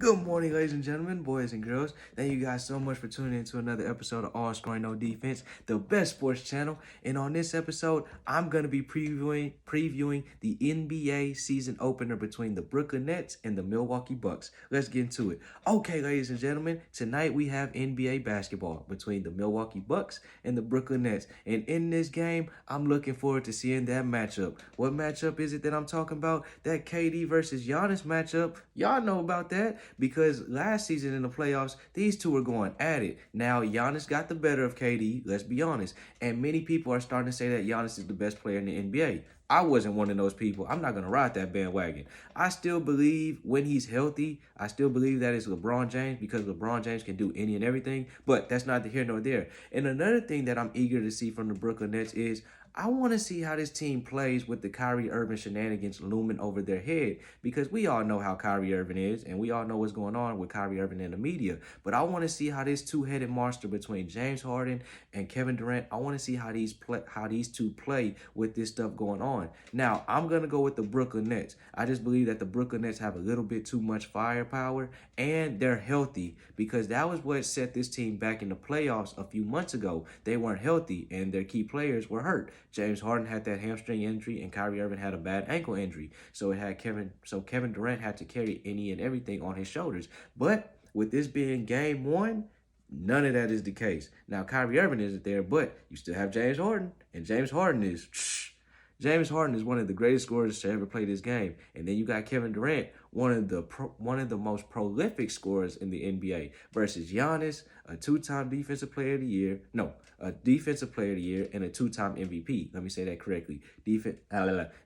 Good morning, ladies and gentlemen, boys and girls. Thank you guys so much for tuning in to another episode of All Scoring No Defense, the best sports channel. And on this episode, I'm gonna be previewing the NBA season opener between the Brooklyn Nets and the Milwaukee Bucks. Let's get into it. Okay, ladies and gentlemen, tonight we have NBA basketball between the Milwaukee Bucks and the Brooklyn Nets. And in this game, I'm looking forward to seeing that matchup. What matchup is it that I'm talking about? That KD versus Giannis matchup. Y'all know about that because last season in the playoffs, these two were going at it. Now, Giannis got the better of KD, let's be honest. And many people are starting to say that Giannis is the best player in the NBA. I wasn't one of those people. I'm not going to ride that bandwagon. I still believe when he's healthy, I still believe that it's LeBron James because LeBron James can do any and everything, but that's neither here nor there. And another thing that I'm eager to see from the Brooklyn Nets is I want to see how this team plays with the Kyrie Irving shenanigans looming over their head because we all know how Kyrie Irving is and we all know what's going on with Kyrie Irving in the media. But I want to see how this two-headed monster between James Harden and Kevin Durant, I want to see how these two play with this stuff going on. Now, I'm going to go with the Brooklyn Nets. I just believe that the Brooklyn Nets have a little bit too much firepower and they're healthy because that was what set this team back in the playoffs a few months ago. They weren't healthy and their key players were hurt. James Harden had that hamstring injury and Kyrie Irving had a bad ankle injury. So Kevin Durant had to carry any and everything on his shoulders. But with this being game one, none of that is the case. Now Kyrie Irving isn't there, but you still have James Harden, and James Harden is one of the greatest scorers to ever play this game. And then you got Kevin Durant, one of the most prolific scorers in the NBA, versus Giannis, a two-time defensive player of the year. No, a defensive player of the year and a two-time MVP. Let me say that correctly.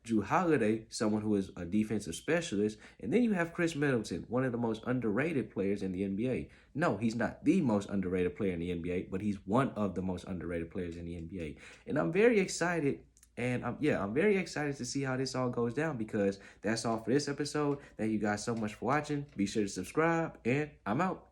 Drew Holiday, someone who is a defensive specialist. And then you have Chris Middleton, one of the most underrated players in the NBA. No, he's not the most underrated player in the NBA, but he's one of the most underrated players in the NBA. And I'm very excited. And I'm very excited to see how this all goes down because that's all for this episode. Thank you guys so much for watching. Be sure to subscribe, and I'm out.